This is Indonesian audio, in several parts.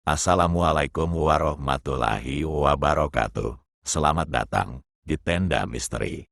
Assalamualaikum warahmatullahi wabarakatuh. Selamat datang di Tenda Misteri.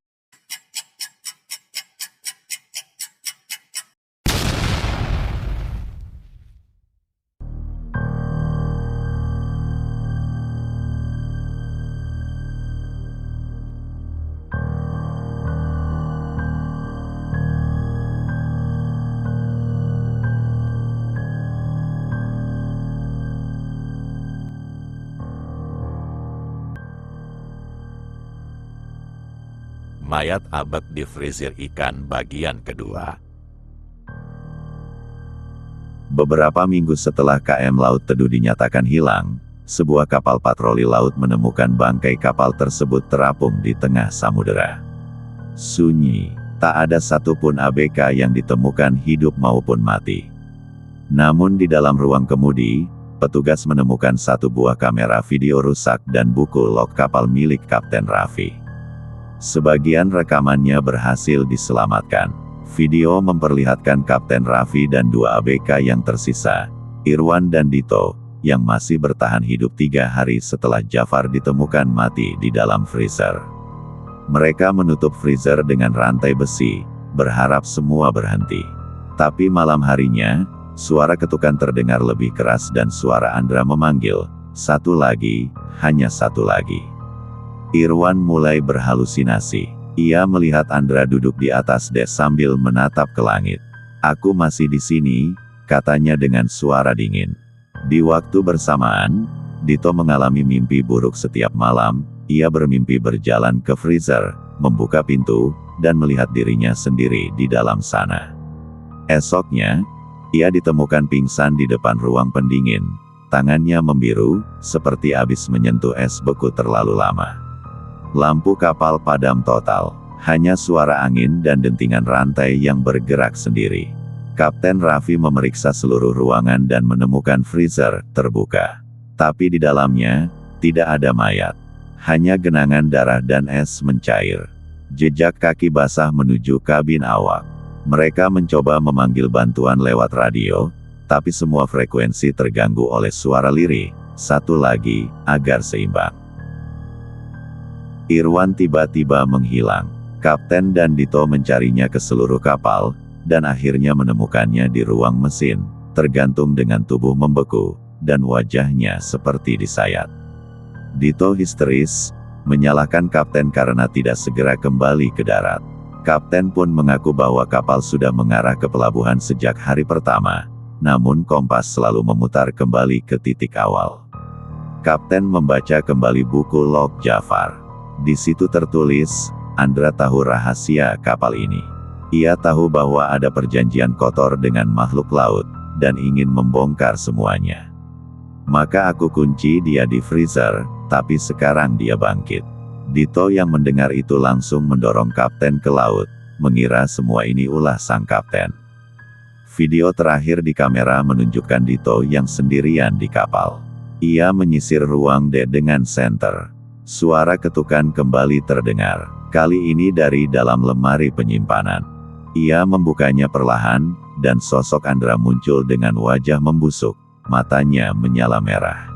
Mayat abek di freezer ikan bagian kedua. Beberapa minggu setelah KM Laut Teduh dinyatakan hilang, sebuah kapal patroli laut menemukan bangkai kapal tersebut terapung di tengah samudera. Sunyi, tak ada satupun ABK yang ditemukan hidup maupun mati. Namun di dalam ruang kemudi, petugas menemukan satu buah kamera video rusak dan buku log kapal milik Kapten Raffi. Sebagian rekamannya berhasil diselamatkan. Video memperlihatkan Kapten Raffi dan dua ABK yang tersisa, Irwan dan Dito, yang masih bertahan hidup 3 hari setelah Jafar ditemukan mati di dalam freezer. Mereka menutup freezer dengan rantai besi, berharap semua berhenti. Tapi malam harinya, suara ketukan terdengar lebih keras dan suara Andra memanggil, "Satu lagi, hanya satu lagi." Irwan mulai berhalusinasi. Ia melihat Andra duduk di atas dek sambil menatap ke langit. "Aku masih di sini," katanya dengan suara dingin. Di waktu bersamaan, Dito mengalami mimpi buruk setiap malam. Ia bermimpi berjalan ke freezer, membuka pintu, dan melihat dirinya sendiri di dalam sana. Esoknya, ia ditemukan pingsan di depan ruang pendingin. Tangannya membiru, seperti habis menyentuh es beku terlalu lama. Lampu kapal padam total, hanya suara angin dan dentingan rantai yang bergerak sendiri. Kapten Raffi memeriksa seluruh ruangan dan menemukan freezer terbuka. Tapi di dalamnya, tidak ada mayat. Hanya genangan darah dan es mencair. Jejak kaki basah menuju kabin awak. Mereka mencoba memanggil bantuan lewat radio, tapi semua frekuensi terganggu oleh suara lirih. "Satu lagi, agar seimbang." Irwan tiba-tiba menghilang. Kapten dan Dito mencarinya ke seluruh kapal, dan akhirnya menemukannya di ruang mesin, tergantung dengan tubuh membeku, dan wajahnya seperti disayat. Dito histeris, menyalahkan kapten karena tidak segera kembali ke darat. Kapten pun mengaku bahwa kapal sudah mengarah ke pelabuhan sejak hari pertama, namun kompas selalu memutar kembali ke titik awal. Kapten membaca kembali buku log Jafar. Di situ tertulis, Andra tahu rahasia kapal ini. Ia tahu bahwa ada perjanjian kotor dengan makhluk laut, dan ingin membongkar semuanya. "Maka aku kunci dia di freezer, tapi sekarang dia bangkit." Dito yang mendengar itu langsung mendorong kapten ke laut, mengira semua ini ulah sang kapten. Video terakhir di kamera menunjukkan Dito yang sendirian di kapal. Ia menyisir ruang D dengan senter. Suara ketukan kembali terdengar, kali ini dari dalam lemari penyimpanan. Ia membukanya perlahan, dan sosok Andra muncul dengan wajah membusuk, matanya menyala merah.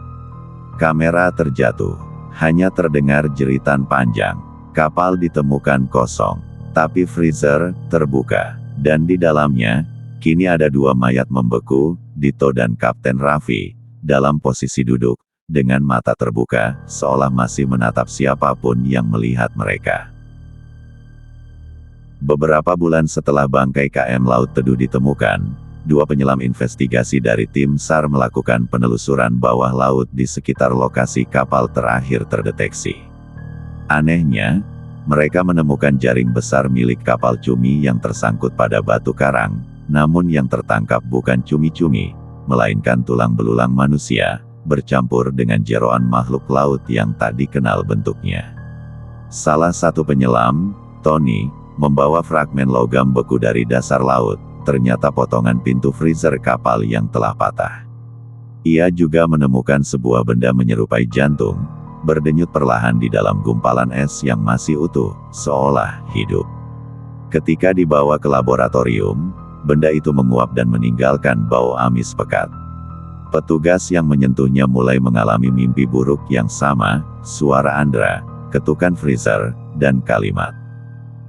Kamera terjatuh, hanya terdengar jeritan panjang. Kapal ditemukan kosong, tapi freezer terbuka, dan di dalamnya, kini ada dua mayat membeku, Dito dan Kapten Raffi, dalam posisi duduk, dengan mata terbuka, seolah masih menatap siapapun yang melihat mereka. Beberapa bulan setelah bangkai KM Laut Teduh ditemukan, dua penyelam investigasi dari tim SAR melakukan penelusuran bawah laut di sekitar lokasi kapal terakhir terdeteksi. Anehnya, mereka menemukan jaring besar milik kapal cumi yang tersangkut pada batu karang, namun yang tertangkap bukan cumi-cumi, melainkan tulang belulang manusia, bercampur dengan jeroan makhluk laut yang tak dikenal bentuknya. Salah satu penyelam, Tony, membawa fragmen logam beku dari dasar laut, ternyata potongan pintu freezer kapal yang telah patah. Ia juga menemukan sebuah benda menyerupai jantung, berdenyut perlahan di dalam gumpalan es yang masih utuh, seolah hidup. Ketika dibawa ke laboratorium, benda itu menguap dan meninggalkan bau amis pekat. Petugas yang menyentuhnya mulai mengalami mimpi buruk yang sama, suara Andra, ketukan Freezer, dan kalimat.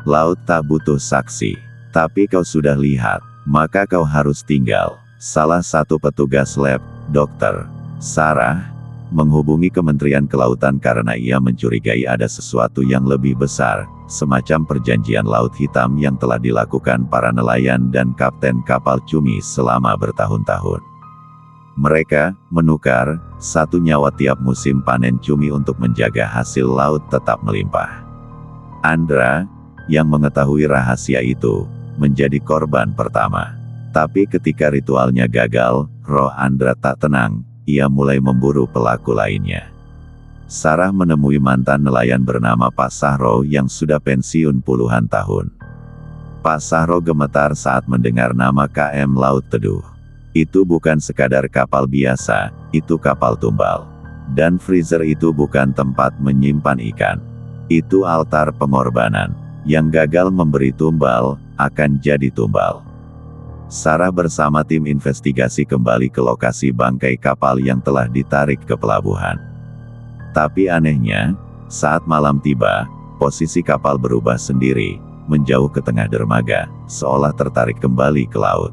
Laut tak butuh saksi. Tapi kau sudah lihat, maka kau harus tinggal. Salah satu petugas lab, Dr. Sarah, menghubungi Kementerian Kelautan karena ia mencurigai ada sesuatu yang lebih besar, semacam perjanjian laut hitam yang telah dilakukan para nelayan dan kapten kapal cumi selama bertahun-tahun. Mereka menukar 1 nyawa tiap musim panen cumi untuk menjaga hasil laut tetap melimpah. Andra, yang mengetahui rahasia itu, menjadi korban pertama. Tapi ketika ritualnya gagal, roh Andra tak tenang, ia mulai memburu pelaku lainnya. Sarah menemui mantan nelayan bernama Pak Sahro yang sudah pensiun puluhan tahun. Pak Sahro gemetar saat mendengar nama KM Laut Teduh. Itu bukan sekadar kapal biasa, itu kapal tumbal. Dan freezer itu bukan tempat menyimpan ikan. Itu altar pengorbanan. Yang gagal memberi tumbal, akan jadi tumbal. Sarah bersama tim investigasi kembali ke lokasi bangkai kapal yang telah ditarik ke pelabuhan. Tapi anehnya, saat malam tiba, posisi kapal berubah sendiri, menjauh ke tengah dermaga, seolah tertarik kembali ke laut.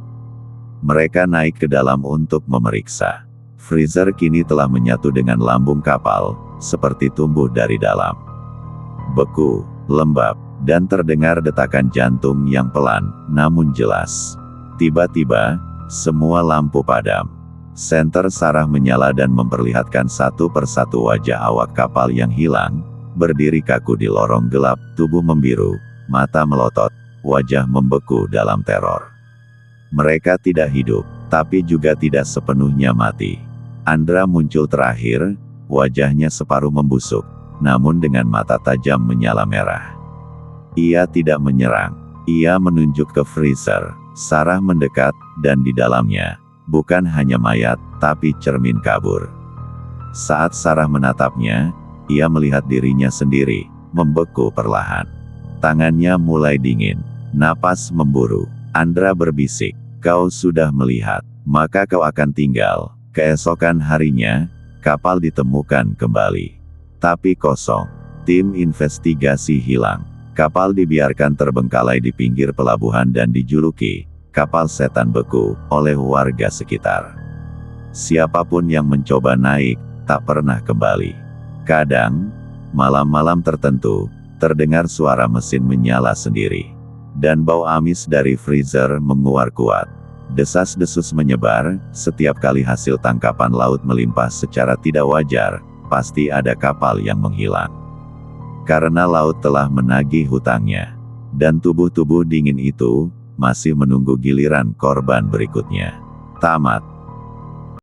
Mereka naik ke dalam untuk memeriksa. Freezer kini telah menyatu dengan lambung kapal, seperti tumbuh dari dalam. Beku, lembab, dan terdengar detakan jantung yang pelan, namun jelas. Tiba-tiba, semua lampu padam. Senter Sarah menyala dan memperlihatkan satu persatu wajah awak kapal yang hilang, berdiri kaku di lorong gelap, tubuh membiru, mata melotot, wajah membeku dalam teror. Mereka tidak hidup, tapi juga tidak sepenuhnya mati. Andra muncul terakhir, wajahnya separuh membusuk, namun dengan mata tajam menyala merah. Ia tidak menyerang, ia menunjuk ke freezer. Sarah mendekat, dan di dalamnya, bukan hanya mayat, tapi cermin kabur. Saat Sarah menatapnya, ia melihat dirinya sendiri, membeku perlahan. Tangannya mulai dingin, napas memburu. Andra berbisik, kau sudah melihat, maka kau akan tinggal. Keesokan harinya, kapal ditemukan kembali. Tapi kosong. Tim investigasi hilang. Kapal dibiarkan terbengkalai di pinggir pelabuhan dan dijuluki kapal setan beku oleh warga sekitar. Siapapun yang mencoba naik, tak pernah kembali. Kadang, malam-malam tertentu, terdengar suara mesin menyala sendiri. Dan bau amis dari freezer menguar kuat. Desas-desus menyebar, setiap kali hasil tangkapan laut melimpah secara tidak wajar, pasti ada kapal yang menghilang. Karena laut telah menagih hutangnya. Dan tubuh-tubuh dingin itu, masih menunggu giliran korban berikutnya. Tamat.